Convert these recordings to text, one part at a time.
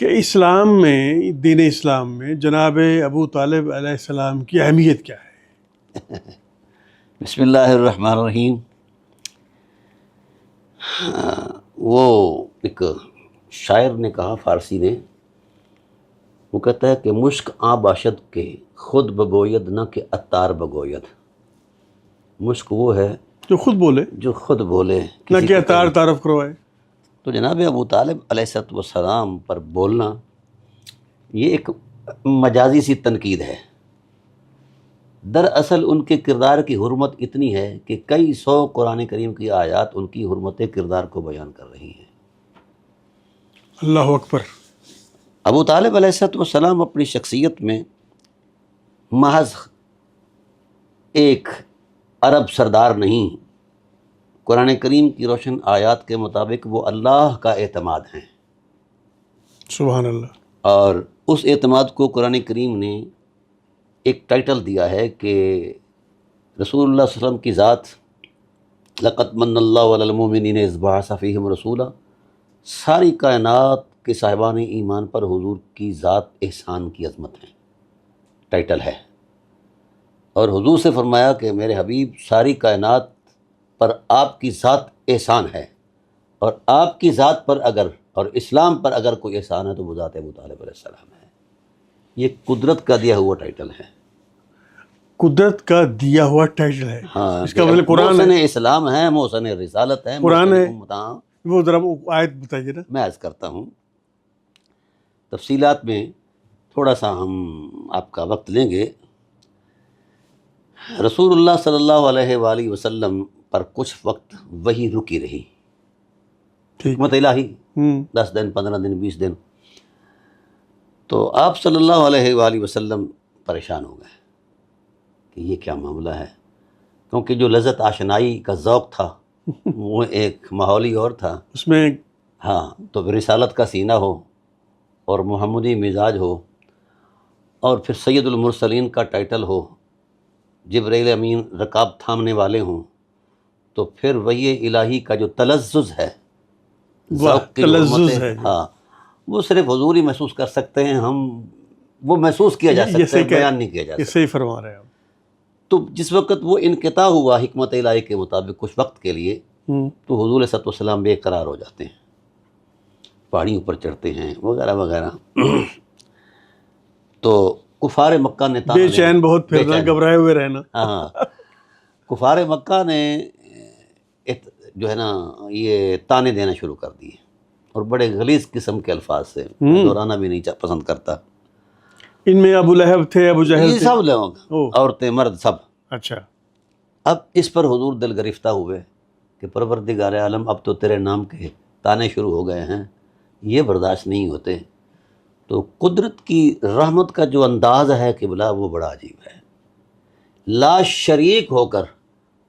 کہ اسلام میں، دین اسلام میں جناب ابو طالب علیہ السلام کی اہمیت کیا ہے؟ بسم اللہ الرحمن الرحیم۔ وہ ایک شاعر نے کہا، فارسی نے، وہ کہتا ہے کہ مشک آ باشد کے خود بگوید نہ کہ عطار بگوید۔ مشک وہ ہے جو خود بولے، جو خود بولے، نہ کسی کہ کو اطار تعارف کروائے۔ تو جناب ابو طالب علیہ السلام پر بولنا یہ ایک مجازی سی تنقید ہے۔ دراصل ان کے کردار کی حرمت اتنی ہے کہ کئی سو قرآن کریم کی آیات ان کی حرمت کردار کو بیان کر رہی ہیں۔ اللہ اکبر۔ ابو طالب علیہ السلام اپنی شخصیت میں محض ایک عرب سردار نہیں، قرآن کریم کی روشن آیات کے مطابق وہ اللہ کا اعتماد ہیں۔ سبحان اللہ۔ اور اس اعتماد کو قرآن کریم نے ایک ٹائٹل دیا ہے کہ رسول اللہ صلی اللہ علیہ وسلم کی ذات، لقد من اللہ علی المؤمنین اذ بعث فیہم رسولا، ساری کائنات کے صاحبان ایمان پر حضور کی ذات احسان کی عظمت ہے، ٹائٹل ہے۔ اور حضور سے فرمایا کہ میرے حبیب، ساری کائنات پر آپ کی ذات احسان ہے، اور آپ کی ذات پر اگر اور اسلام پر اگر کوئی احسان ہے تو وہ ذات ابو طالب علیہ السلام ہے۔ یہ قدرت کا دیا ہوا ٹائٹل ہے۔ قدرت کا دیا ہوا ٹائٹل ہے۔ ہاں، اس کا مطلب قرآن محسن ہے، اسلام ہے، محسن رسالت ہے، قرآن ہے۔ ہاں، وہ ذرا وہ آیت بتائیے نا۔ میں عرض کرتا ہوں، تفصیلات میں تھوڑا سا ہم آپ کا وقت لیں گے۔ رسول اللہ صلی اللہ علیہ وآلہ وسلم پر کچھ وقت وہی رکی رہی، ٹھیک۔ حکمت الہی، 10 دن، 15 دن، 20 دن۔ تو آپ صلی اللہ علیہ وآلہ وسلم پریشان ہو گئے کہ یہ کیا معاملہ ہے، کیونکہ جو لذت آشنائی کا ذوق تھا وہ ایک ماحولی اور تھا اس میں ہاں، تو رسالت کا سینہ ہو اور محمدی مزاج ہو، اور پھر سید المرسلین کا ٹائٹل ہو، جبرائیل امین رکاب تھامنے والے ہوں، تو پھر وہی الہی کا جو تلذذ ہے، ذوق کی تلذذ حرمت ہے، ہاں، وہ صرف حضور ہی محسوس کر سکتے ہیں، ہم وہ محسوس کیا جا سکتا ہے، بیان نہیں کیا جا یہ سکتا۔ صحیح فرما رہے ہیں آپ۔ تو جس وقت وہ انقطاع ہوا حکمت الہی کے مطابق کچھ وقت کے لیے، تو حضور صلی اللہ علیہ وسلم بے قرار ہو جاتے ہیں، پہاڑیوں پر چڑھتے ہیں وغیرہ وغیرہ۔ تو کفار مکہ نے بے چین بہت پھرنا، گھبرائے ہوئے رہنا۔ ہاں، کفار مکہ نے جو ہے نا یہ تانے دینا شروع کر دیے، اور بڑے غلیظ قسم کے الفاظ سے، دہرانا بھی نہیں پسند کرتا۔ ان میں ابو لہب تھے، ابو جہل یہ تھے، سب لوگ، عورتیں مرد سب۔ اچھا۔ اب اس پر حضور دل گرفتہ ہوئے کہ پروردگار عالم، اب تو تیرے نام کے تانے شروع ہو گئے ہیں، یہ برداشت نہیں ہوتے۔ تو قدرت کی رحمت کا جو انداز ہے قبلہ، وہ بڑا عجیب ہے۔ لا شریک ہو کر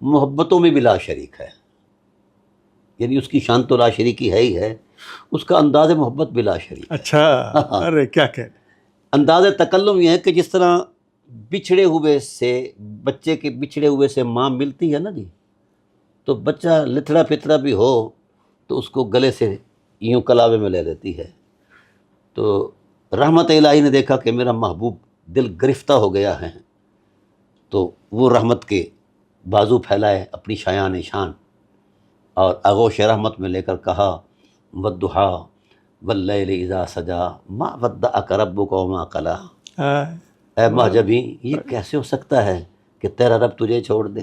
محبتوں میں بھی لا شریک ہے، یعنی اس کی شان تو لا شریکی ہے ہی ہے، اس کا انداز محبت بھی لا شریک ہے۔ اچھا، ارے کیا کہہ رہے۔ انداز تکلم یہ ہے کہ جس طرح بچھڑے ہوئے سے، بچے کے بچھڑے ہوئے سے ماں ملتی ہے نا جی، تو بچہ لتھڑا پتھڑا بھی ہو تو اس کو گلے سے یوں کلاوے میں لے لیتی ہے۔ تو رحمت الہی نے دیکھا کہ میرا محبوب دل گرفتہ ہو گیا ہے، تو وہ رحمت کے بازو پھیلائے اپنی شایان شان، اور آغوش رحمت میں لے کر کہا، والضحیٰ واللیل اذا سجا ما ودعک ربک وما قلی۔ اے مہجبی، یہ کیسے ہو سکتا ہے کہ تیرا رب تجھے چھوڑ دے؟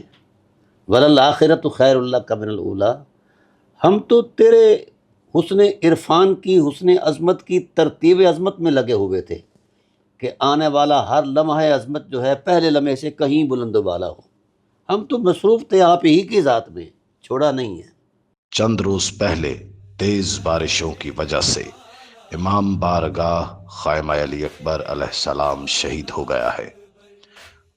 وللآخرۃ خیر لک من الاولیٰ، ہم تو تیرے حسن عرفان کی، حسن عظمت کی ترتیب عظمت میں لگے ہوئے تھے کہ آنے والا ہر لمحہ عظمت جو ہے پہلے لمحے سے کہیں بلند و بالا ہو۔ ہم تو مصروف تھے آپ ہی کی ذات میں، چھوڑا نہیں ہے۔ چند روز پہلے تیز بارشوں کی وجہ سے امام بارگاہ خائمہ علی اکبر علیہ السلام شہید ہو گیا ہے۔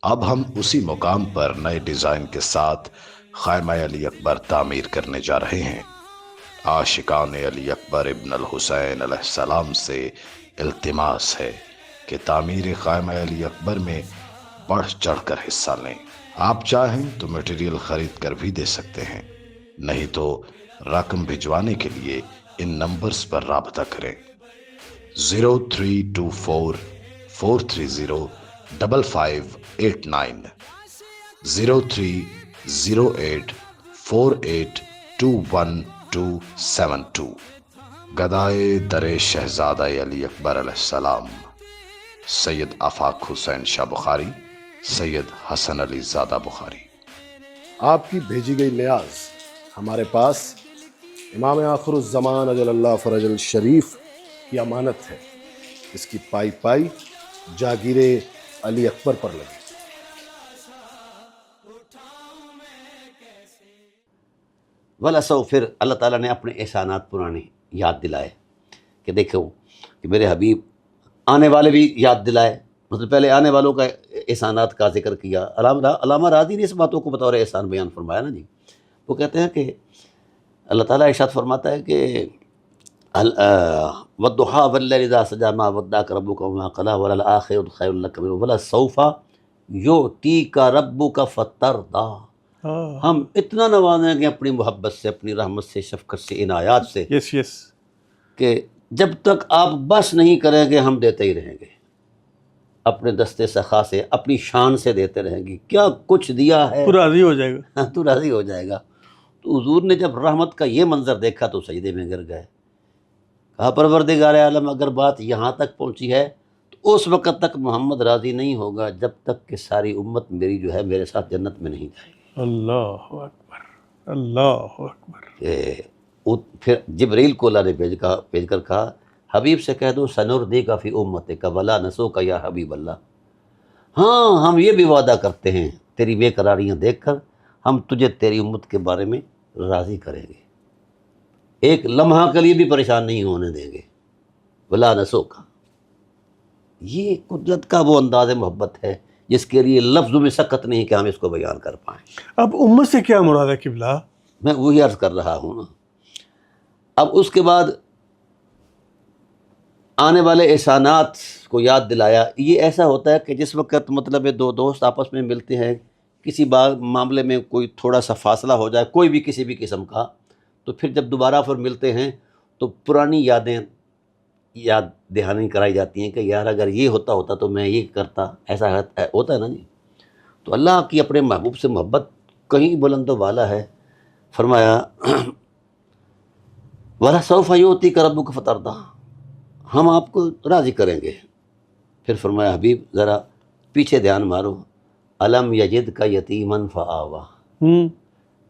اب ہم اسی مقام پر نئے ڈیزائن کے ساتھ خائمہ علی اکبر تعمیر کرنے جا رہے ہیں۔ عاشقان علی اکبر ابن الحسین علیہ السلام سے التماس ہے کہ تعمیر خائمہ علی اکبر میں بڑھ چڑھ کر حصہ لیں۔ آپ چاہیں تو میٹیریل خرید کر بھی دے سکتے ہیں، نہیں تو رقم بھجوانے کے لیے ان نمبرز پر رابطہ کریں۔ 0324-430-5589 0308482172 गदाए दरे शहजादा अली अकबर अलैहिस्सलाम सैयद आफाक हुसैन शाह बुखारी, सैयद हसन अली ज़ादा बुखारी। आपकी भेजी गई नियाज हमारे पास इमाम आखिरुज़्ज़मान अजलल्लाह फ़रजल शरीफ की अमानत है। इसकी पाई पाई जागीरे अली अकबर पर लगी। वलसौ, फिर अल्लाह ताला ने अपने एहसानात पुराने याद दिलाए कि देखो कि मेरे हबीब आने वाले भी याद दिलाए। मतलब पहले आने वालों का एहसानात का जिक्र किया। अल्लामा राज़ी ने इस बातों को बतौर एहसान बयान फरमाया ना जी। वो कहते हैं कि अल्लाह ताला इरशाद फरमाता है कि वद्दुहा वल्लैलि इज़ा सजा मा वद्दअक रब्बुका वमा क़ला वलल आखिरतु खैरुल लक वलसौफा युअतीका रब्बुका फतरदा। हम इतना नवाजेंगे अपनी मोहब्बत से, अपनी रहमत से, शफ़क़त से, इनायात से, यस यस, कि जब तक आप बस नहीं करेंगे हम देते ही रहेंगे। अपने दस्ते सखा से, अपनी शान से देते रहेंगे। क्या कुछ दिया है, तू राज़ी हो जाएगा। तू राज़ी हो जाएगा। तो हुज़ूर ने जब रहमत का ये मंज़र देखा तो सजदे में गिर गए। कहा परवरदिगार आलम, अगर बात यहाँ तक पहुँची है तो उस वक़्त तक मोहम्मद राज़ी नहीं होगा जब तक कि सारी उम्मत मेरी जो है मेरे साथ जन्नत में नहीं जाएगी। अल्लाह अकबर, अल्लाह अकबर। फिर जिब्रील को अल्लाह ने भेजकर कहा, हबीब से कह दो सनुर्दीका फी उम्मतिका वला नसूका या हबीब अल्लाह। हाँ, हम ये भी वादा करते हैं तेरी बेकरारियाँ देखकर हम तुझे तेरी उम्मत के बारे में राज़ी करेंगे, एक लम्हा के लिए भी परेशान नहीं होने देंगे। वला नसूका, ये कुदरत का वो अंदाज़ मोहब्बत है जिसके लिए लफ्ज़ों में सकत नहीं कि हम इसको बयान कर पाएँ। अब उम्मत से क्या मुराद है किबला? मैं वही अर्ज़ कर रहा हूँ ना। अब उसके बाद आने वाले एहसानात को याद दिलाया। ये ऐसा होता है कि जिस वक्त मतलब दो दोस्त आपस में मिलते हैं, किसी मामले में कोई थोड़ा सा फासला हो जाए, कोई भी किसी भी किस्म का, तो फिर जब दोबारा फिर मिलते हैं तो पुरानी यादें याद दहानी कराई जाती हैं कि यार अगर ये होता तो मैं ये करता, ऐसा होता है ना जी। तो अल्लाह की अपने महबूब से मोहब्बत कहीं बुलंदो वाला है। फरमाया वलसौफ युअतीका रब्बुका फतरदा, हम आपको राज़ी करेंगे। फिर फरमाया हबीब ज़रा पीछे ध्यान मारो, अलम यजिदका यतीमन फ़आवा।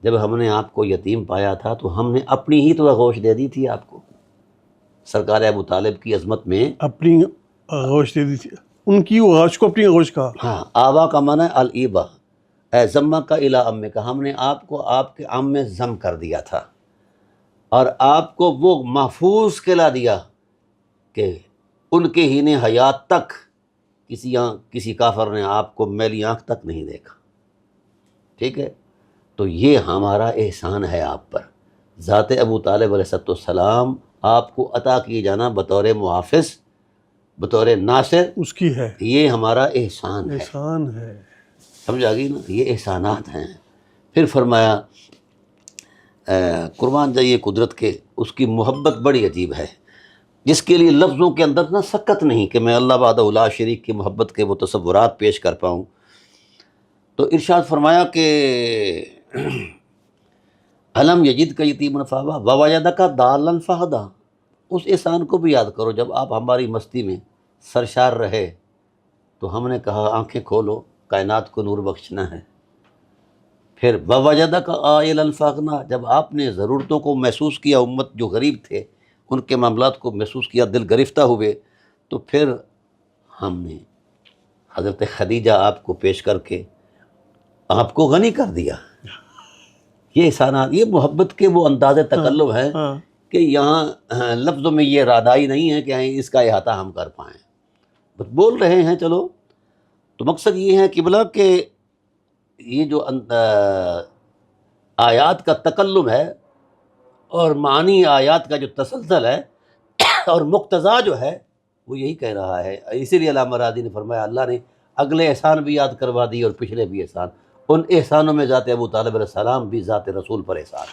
जब हमने आपको यतीम पाया था तो हमने अपनी ही तो आगोश दे दी थी आपको। सरकार अबू तालिब की अज़मत में अपनी आगोश दे दी थी, उनकी आगोश को अपनी आगोश कहा। हाँ, आवा का माना है अल-ईबा, ए ज़म्मा का इला अम्मे का, हमने आपको आपके अम में ज़म कर दिया था और आपको वो महफूज कहला दिया कि उनके हीने हयात तक किसी काफर ने आपको मैली आँख तक नहीं देखा। ठीक है, तो ये हमारा एहसान है आप पर। ज़ात अबू तालिब अलैहिस्सलाम आपको अता किए जाना बतौर मुहाफ़िज़, बतौर नासिर, उसकी है, ये हमारा एहसान है। एहसान है, समझ आ गई ना, ये एहसानात हैं। फिर फरमाया कुर्बान जाइए कुदरत के, उसकी मोहब्बत बड़ी अजीब है जिसके लिए लफ्ज़ों के अंदर ना सकत नहीं कि मैं अल्लाह वहदहू ला शरीक की मोहब्बत के वो तसव्वुरात पेश कर पाऊँ। तो इरशाद फरमाया कि अलम यजिदका यतीमन फ़आवा ववजदका दाल्लन फ़हदा। उस एहसान को भी याद करो जब आप हमारी मस्ती में सरशार रहे तो हमने कहा आंखें खोलो, कायनात को नूर बख्शना है। फिर ववजदका आइलन फ़अग़ना, जब आपने ज़रूरतों को महसूस किया, उम्मत जो गरीब थे उनके मामलात को महसूस किया, दिल गिरफ्ता हुए, तो फिर हमने हज़रत खदीजा आपको पेश करके आपको गनी कर दिया। ये एहसानात, ये मोहब्बत के वो अंदाज़ तकल्लुब है कि यहाँ लफ्ज़ों में ये रादाई नहीं है कि इसका इहाता हम कर पाएँ, बस बोल रहे हैं चलो। तो मकसद ये है किबला के ये जो आयात का तकल्लुब है और मानी आयात का जो तसलसल है और मुक्तज़ा जो है वो यही कह रहा है। इसीलिए अल्लामा राज़ी ने फरमाया अल्लाह ने अगले एहसान भी याद करवा दिए और पिछले भी एहसान। उन एहसानों में ज़ात अबू तालिब अलैहिस्सलाम भी ज़ात रसूल पर एहसान।